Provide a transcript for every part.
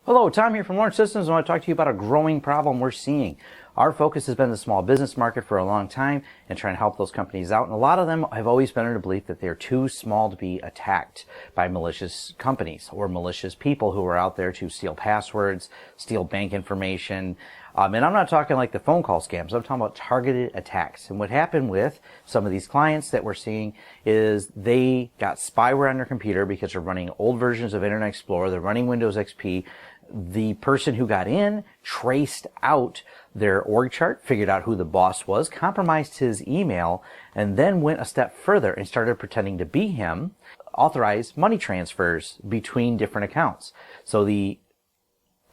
Hello, Tom here from Lawrence Systems. I want to talk to you about a growing problem we're seeing. Our focus has been the small business market for a long time and trying to help those companies out. And a lot of them have always been in the belief that they're too small to be attacked by malicious companies or malicious people who are out there to steal passwords, steal bank information. And I'm not talking like the phone call scams. I'm talking about targeted attacks. And what happened with some of these clients that we're seeing is they got spyware on their computer because they're running old versions of Internet Explorer. They're running Windows XP. The person who got in traced out their org chart, figured out who the boss was, compromised his email, and then went a step further and started pretending to be him, authorized money transfers between different accounts. So the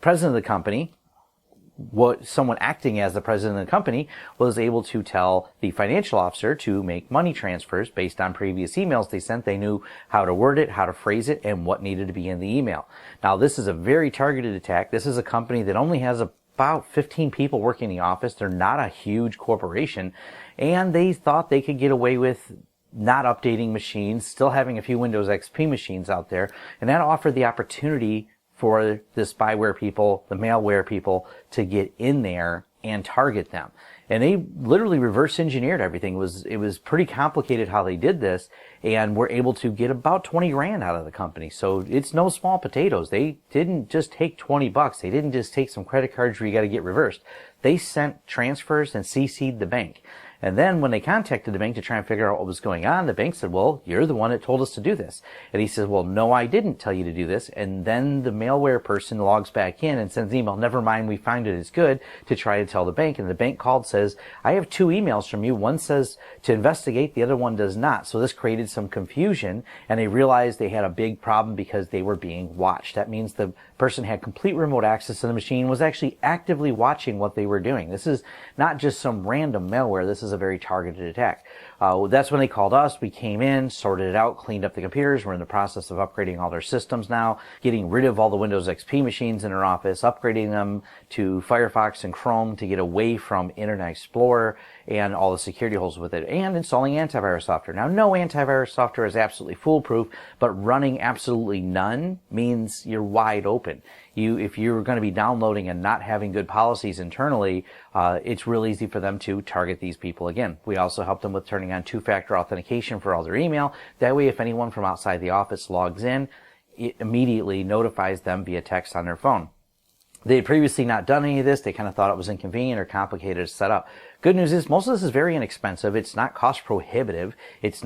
president of the company, someone acting as the president of the company, was able to tell the financial officer to make money transfers based on previous emails they sent. They knew how to word it, how to phrase it, and what needed to be in the email. Now, this is a very targeted attack. This is a company that only has about 15 people working in the office. They're not a huge corporation, and they thought they could get away with not updating machines, still having a few Windows XP machines out there, and that offered the opportunity for the spyware people, the malware people, to get in there and target them. And they literally reverse engineered everything. It was pretty complicated how they did this, and were able to get about 20 grand out of the company. So it's no small potatoes. They didn't just take 20 bucks. They didn't just take some credit cards where you got to get reversed. They sent transfers and CC'd the bank. And then when they contacted the bank to try and figure out what was going on, the bank said, well, you're the one that told us to do this. And he says, well, no, I didn't tell you to do this. And then the malware person logs back in and sends an email, never mind, we find it is good, to try to tell the bank. And the bank called, says, I have 2 emails from you. One says to investigate, the other one does not. So this created some confusion, and they realized they had a big problem because they were being watched. That means the person had complete remote access to the machine, was actually actively watching what they were doing. This is not just some random malware. This is a very targeted attack. That's when they called us. We came in, sorted it out, cleaned up the computers. We're in the process of upgrading all their systems now, getting rid of all the Windows XP machines in our office, upgrading them to Firefox and Chrome to get away from Internet Explorer and all the security holes with it, and installing antivirus software. Now, no antivirus software is absolutely foolproof, but running absolutely none means you're wide open. If you're going to be downloading and not having good policies internally, it's real easy for them to target these people again. We also help them with turning on two-factor authentication for all their email. That way, if anyone from outside the office logs in, it immediately notifies them via text on their phone. They had previously not done any of this. They kind of thought it was inconvenient or complicated to set up. Good news is most of this is very inexpensive. It's not cost prohibitive. It's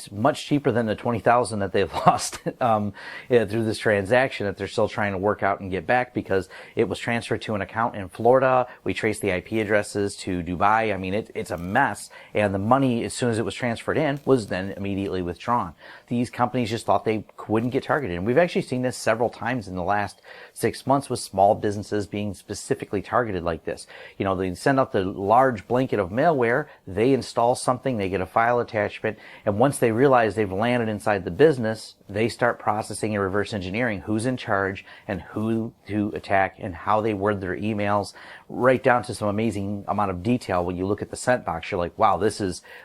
much cheaper than the $20,000 that they've lost through this transaction that they're still trying to work out and get back, because it was transferred to an account in Florida. We traced the IP addresses to Dubai. I mean, it's a mess. And the money, as soon as it was transferred in, was then immediately withdrawn. These companies just thought they wouldn't get targeted. And we've actually seen this several times in the last 6 months with small businesses being specifically targeted like this. You know, they send out the large blanket of malware, they install something, they get a file attachment, and once they realize they've landed inside the business, they start processing and reverse engineering who's in charge and who to attack and how they word their emails, right down to some amazing amount of detail. When you look at the sent box, you're like, wow,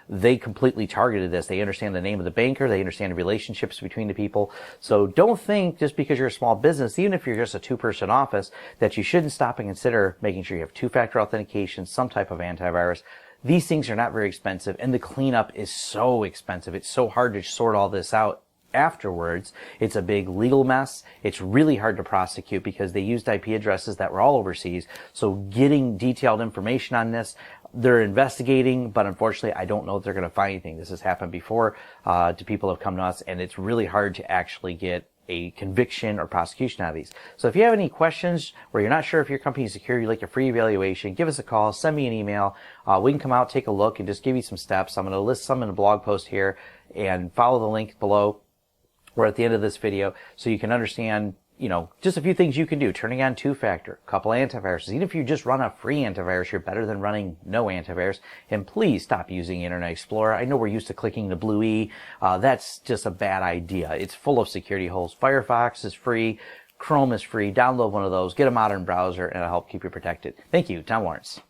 they completely targeted this. They understand the name of the banker, they understand the relationships between the people. So don't think just because you're a small business, even if you're just a 2-person office, that you shouldn't stop and consider making sure you have two-factor authentication, some type of antivirus. These things are not very expensive, and the cleanup is so expensive. It's so hard to sort all this out afterwards. It's a big legal mess. It's really hard to prosecute because they used IP addresses that were all overseas. So getting detailed information on this, they're investigating, but unfortunately, I don't know if they're going to find anything. This has happened before to people who have come to us, and it's really hard to actually get a conviction or prosecution out of these. So if you have any questions where you're not sure if your company is secure, you'd like a free evaluation, give us a call, send me an email. We can come out, take a look, and just give you some steps. I'm going to list some in a blog post here, and follow the link below or at the end of this video so you can understand, you know, just a few things you can do. Turning on two-factor, a couple antiviruses. Even if you just run a free antivirus, you're better than running no antivirus. And please stop using Internet Explorer. I know we're used to clicking the blue E. That's just a bad idea. It's full of security holes. Firefox is free. Chrome is free. Download one of those. Get a modern browser, and it'll help keep you protected. Thank you. Tom Lawrence.